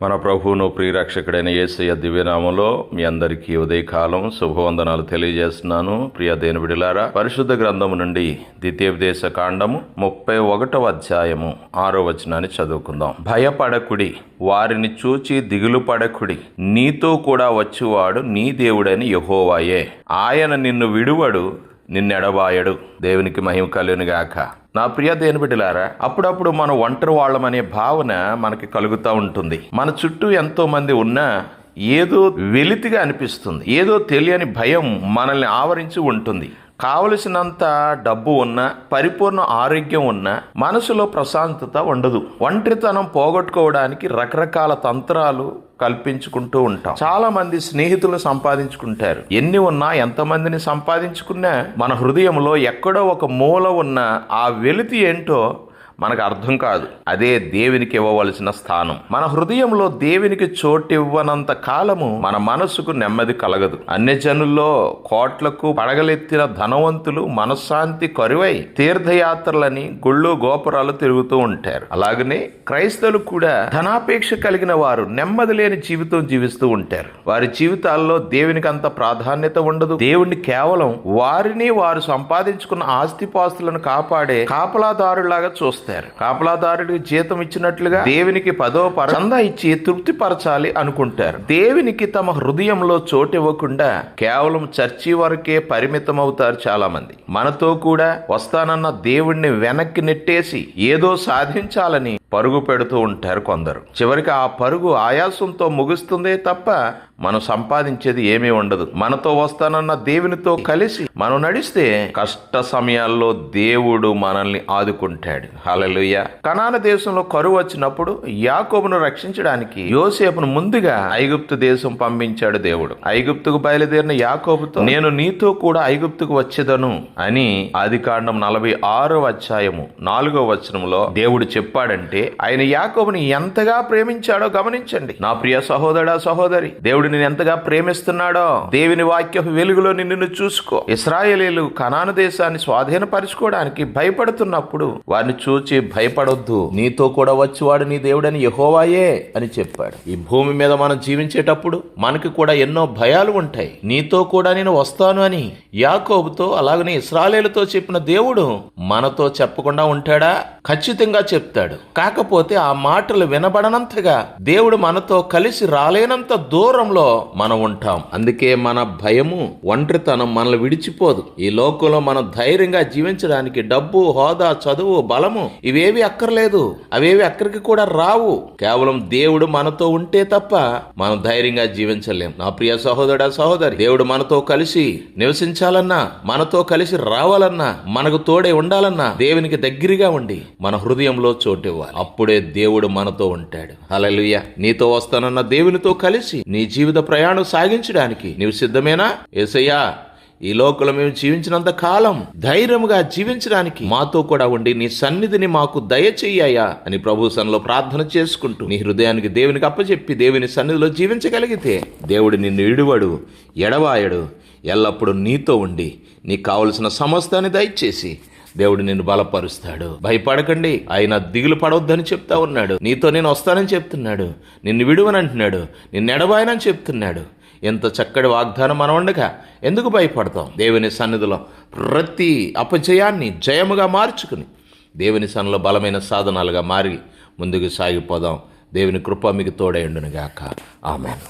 మన ప్రభువును ప్రియరక్షకుడైన యేసయ్య దివ్యనామంలో మీ అందరికీ ఉదయకాలం శుభవందనాలు తెలియజేస్తున్నాను. ప్రియ దేని బిడ్డలారా, పరిశుద్ధ గ్రంథము నుండి ద్వితీయోపదేశ కాండము 31వ అధ్యాయము 6వ వచనాన్ని చదువుకుందాం. భయపడకుడి, వారిని చూచి దిగులు పడకుడి, నీతో కూడా వచ్చేవాడు నీ దేవుడని యెహోవాయే. ఆయన నిన్ను విడువడు, నిన్నెడబాయడు. దేవునికి మహిమ కలుగును గాక. నా ప్రియ దేని బిడ్డలారా, అప్పుడప్పుడు మనం ఒంటరి వాళ్ళమనే భావన మనకి కలుగుతూ ఉంటుంది. మన చుట్టూ ఎంతో మంది ఉన్నా ఏదో వెలితిగా అనిపిస్తుంది. ఏదో తెలియని భయం మనల్ని ఆవరించి ఉంటుంది. కావలసినంత డబ్బు ఉన్నా, పరిపూర్ణ ఆరోగ్యం ఉన్నా మనసులో ప్రశాంతత ఉండదు. ఒంటరితనం పోగొట్టుకోవడానికి రకరకాల తంత్రాలు కల్పించుకుంటూ ఉంటాం. చాలా మంది స్నేహితులు సంపాదించుకుంటారు. ఎన్ని ఉన్నా, ఎంతమందిని సంపాదించుకున్నా మన హృదయంలో ఎక్కడో ఒక మూల ఉన్న ఆ వెలితి ఏంటో మనకు అర్థం కాదు. అదే దేవునికి ఇవ్వవలసిన స్థానం. మన హృదయంలో దేవునికి చోటు ఇవ్వనంత కాలము మన మనసుకు నెమ్మది కలగదు. అన్యజనుల్లో కోట్లకు పడగలెత్తిన ధనవంతులు మనశ్శాంతి కరువై తీర్థయాత్రలని గుళ్ళు గోపురాలు తిరుగుతూ ఉంటారు. అలాగనే క్రైస్తవులు కూడా ధనాపేక్ష కలిగిన వారు నెమ్మది లేని జీవితం జీవిస్తూ ఉంటారు. వారి జీవితాల్లో దేవునికి అంత ప్రాధాన్యత ఉండదు. దేవుణ్ణి కేవలం వారిని వారు సంపాదించుకున్న ఆస్తిపాస్తులను కాపాడే కాపలాదారులాగా చూస్తారు. కాపలాదారుడికి జీతం ఇచ్చినట్లుగా దేవునికి 10వ చందా ఇచ్చి తృప్తిపరచాలి అనుకుంటారు. దేవునికి తమ హృదయంలో చోటు ఇవ్వకుండా కేవలం చర్చి వరకే పరిమితం అవుతారు చాలా మంది. మనతో కూడా వస్తానన్న దేవుణ్ణి వెనక్కి నెట్టేసి ఏదో సాధించాలని పరుగు పెడుతూ ఉంటారు కొందరు. చివరికి ఆ పరుగు ఆయాసంతో ముగుస్తుందే తప్ప మనం సంపాదించేది ఏమీ ఉండదు. మనతో వస్తానన్న దేవునితో కలిసి మనం నడిస్తే కష్ట సమయాల్లో దేవుడు మనల్ని ఆదుకుంటాడు. హల్లెలూయా. కనాను దేశంలో కరువు వచ్చినప్పుడు యాకోబును రక్షించడానికి యోసేపును ముందుగా ఐగుప్తు దేశం పంపించాడు దేవుడు. ఐగుప్తుకు బయలుదేరిన యాకోబుతో నేను నీతో కూడా ఐగుప్తుకు వచ్చేదను అని ఆదికాండం 46వ అధ్యాయము 4వ వచనంలో దేవుడు చెప్పాడంటే ఆయన యాకోబుని ఎంతగా ప్రేమించాడో గమనించండి. నా ప్రియ సహోదరా సహోదరి, దేవుడు నిన్ను ఎంతగా ప్రేమిస్తున్నాడో దేవుని వాక్య వెలుగులో నిన్ను చూసుకో. ఇశ్రాయేలీయులు కనాను దేశాన్ని స్వాధీనపరచుకోవడానికి భయపడుతున్నప్పుడు వారిని చూచి భయపడొద్దు, నీతో కూడా వచ్చేవాడు నీ దేవుడని యెహోవాయే అని చెప్పాడు. ఈ భూమి మీద మనం జీవించేటప్పుడు మనకి కూడా ఎన్నో భయాలు ఉంటాయి. నీతో కూడా నేను వస్తాను అని యాకోబుతో అలాగనే ఇశ్రాయేలుతో చెప్పిన దేవుడు మనతో చెప్పకుండా ఉంటాడా? ఖచ్చితంగా చెప్తాడు. కాకపోతే ఆ మాటలు వినబడనంతగా దేవుడు మనతో కలిసి రాలేనంత దూరంలో మనం ఉంటాం. అందుకే మన భయము, ఒంటరితనం మనల్ని విడిచిపోదు. ఈ లోకంలో మనం ధైర్యంగా జీవించడానికి డబ్బు, హోదా, చదువు, బలము ఇవేవి అక్కర్లేదు. అవేవి అక్కడికి కూడా రావు. కేవలం దేవుడు మనతో ఉంటే తప్ప మనం ధైర్యంగా జీవించలేం. నా ప్రియ సహోదరా సహోదరి, దేవుడు మనతో కలిసి నివసించాలన్నా, మనతో కలిసి రావాలన్నా, మనకు తోడే ఉండాలన్నా దేవునికి దగ్గరగా ఉండి మన హృదయంలో చోటు ఇవ్వాలి. అప్పుడే దేవుడు మనతో ఉంటాడు. హల్లెలూయా. నీతో వస్తానన్న దేవునితో కలిసి నీ జీవిత ప్రయాణం సాగించడానికి నీవు సిద్ధమేనా? యేసయ్యా, ఈ లోకంలో మేము జీవించినంత కాలం ధైర్యముగా జీవించడానికి మాతో కూడా ఉండి నీ సన్నిధిని మాకు దయచేయ్యా అని ప్రభు సన్నిధిలో ప్రార్థన చేసుకుంటూ నీ హృదయానికి దేవునికి అప్పచెప్పి దేవుని సన్నిధిలో జీవించగలిగితే దేవుడు నిన్ను విడువడు, ఎడబాయడు. ఎల్లప్పుడూ నీతో ఉండి నీకు కావలసిన సమస్తాన్ని దయచేసి దేవుడు నిన్ను బలపరుస్తాడు. భయపడకండి, ఆయన దిగులు పడవద్దని చెప్తా ఉన్నాడు. నీతో నేను వస్తానని చెప్తున్నాడు. నిన్ను విడువనంటున్నాడు, నిన్ను ఎడబాయనని చెప్తున్నాడు. ఎంత చక్కటి వాగ్దానం మనం ఉండగా ఎందుకు భయపడతాం? దేవుని సన్నిధిలో ప్రతి అపజయాన్ని జయముగా మార్చుకుని దేవుని సన్నిధిలో బలమైన సాధనాలుగా మారి ముందుకు సాగిపోదాం. దేవుని కృప మీకు తోడై ఉండును గాక. ఆమేన్.